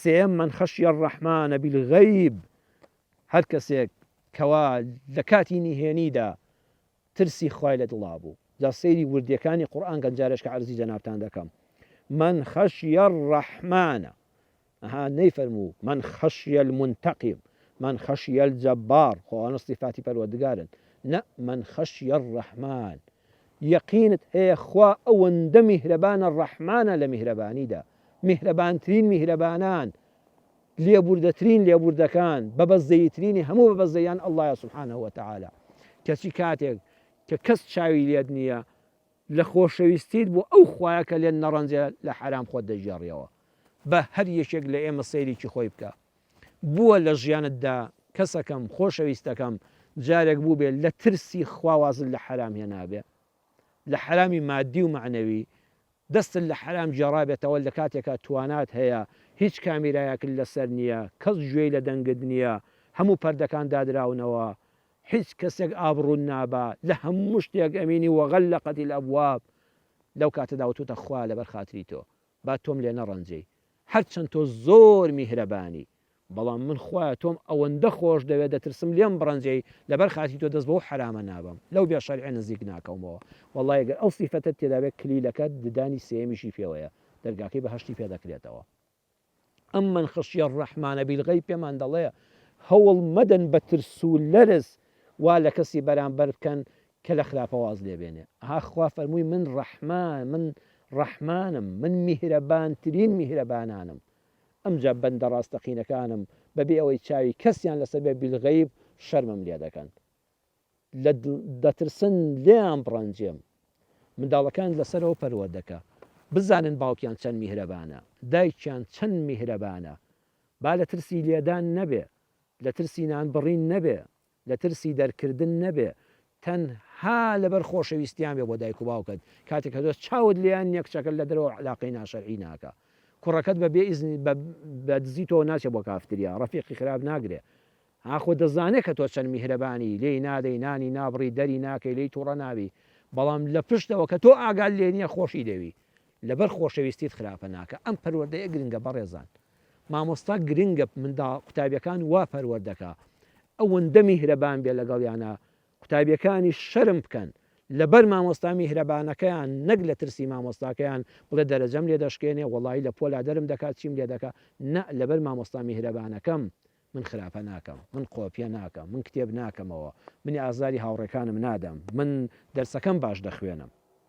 سێم من خەشیە ڕەحمانە بالغەیب هەر کەسێک کەوا لە کاتی نهێنیدا ترسی خوای لە دڵا بوو. جا سەیری وردیەکانی قورئان گەنجارش کە عەرزی جەنابتان دەکەم. من خەشیە ڕەحمانە نەیفەرموو من خەشیە المنتەقیم من خەشیە الجەبار خۆوانە صفاتی پەروەردگارن نە من خەشیە الڕەحمان یەقینت هەیە خوا ئەوەندە میهرەبانە ڕەحمانە لە میهرەبانیدا میهرەبانترین میهرەبانان لێبوردەترین لێبوردەکان بەبەزدەیترینی هەموو بەبەزدەیان ئەڵڵایە سوبحانەهو وەتەعالا کەچی کاتێک کە کەس چاوی لێت نییە لە خۆشەویستیت بۆ ئەو خوایە کە لێن نەڕەنجە لە حرام خۆت دەژێڕیەوە بە هەر یەکێک لە ئێمە سەیرێکی خۆی بکە بووە لە ژیانتدا کەسەکەم خۆشەویستەکەم جارێک بوو بێت لە ترسی خواوازن لە حرام هێنابێ لە حرامی مادی و معنەوی دەستت لە حرام جێڕابێتەوە لە کاتێکە توانات هەیە هیچ کامیرایەکن لەسەر نییە کەس گوێی لە دەنگت نییە هەموو پەردەکان دادراونەوە هیچ کەسێک ئابڕوون نابا لە هەموو شتێک ئەمینی وەغەلقەت الأبواب لەو کاتەدا وتوتە خوا لەبەر خاتری تۆ با تۆم لێ نەڕەنجەی هەرچەند تۆ زۆر میهرەبانی بەڵام من خوایە تۆم ئەوەندە خۆش دەوێت دەترسم لێم بڕەنجەی لەبەر خاتی تۆ دەست بۆ حرامە نابم لەو بێ شەرعی نزیک ناکەمەوە وەڵڵای ئەگەر ئەو سیفەتت تێدا بێت کلیلەکەت ددانی سێمیشی پێوەیە دەرگاکەی بەهەشتی پێ دەکرێتەوە ئەم من خەشیە ڕەحمانە بالغەیب پێمان دەڵێ هەوڵ مەدەن بە ترس و لەرز وا لە کەسی بەرامبەر بکەن کە لە خراپە واز لێبێنێ خوا فەرمووی من ڕەحمانم من میهرەبانترین میهرەبانانم ئەمجا بەندە ڕاستەقینەکانم بەبێ ئەوەی چاوی کەسیان لەسەر بێ بالغەیب شەرمم لێ دەکەن دەترسن لێیان بڕەنجێم منداڵەکان لەسەرەوە پەروەردەکە بزانن باوکیان چەند میهرەبانە دایکیان چەند میهرەبانە با لە ترسی لێدان نەبێ لە ترسی نان بڕین نەبێ لە ترسی دەرکردن نەبێ تەنها لەبەر خۆشەویستیان بێ بۆ دایک و باوکت کاتێک کە دۆست چاوت لیان یەکچەکەت لە دەرەوە علاقەی ناشەرعی ناکە کوڕەکەت بە بێئیزنی بە دزی تۆ ناچێ بۆ کافتریا ڕەفیقی خراپ ناگرێ خۆ دەزانێت کە تۆ چەند میهرەبانی لێی نادەی نانی نابڕی دەری ناکەی لێی تووڕە ناوی بەڵام لە پشتەوە کە تۆ ئاگال لێ نییە خۆشی دەوی لەبەر خۆشەویستیت خراپە ناکە ئەم پەروەردەیە گرنگە بەڕێزان مامۆستا گرنگە مندا قوتابیەکان وا پەروەردەکە ئەوەندە میهرەبان بێ لەگەڵیانە قوتابیەکانی شەرم بکەن لەبەر مامۆستا میهرەبانەکەیان نەک لە ترسی مامۆستاکەیان بڵێ دەرەجەم لێ دەشکێنێ وەڵی لە پۆلا دەرم دەکات چیم لێ دەکات نە لەبەر مامۆستا میهرەبانەکەم من خراپە ناکەم من قۆپیە ناکەم من کتێب ناکەمەوە منی ئازاری هاوڕێکانم نادەم من دەرسەکەم باش دەخوێنم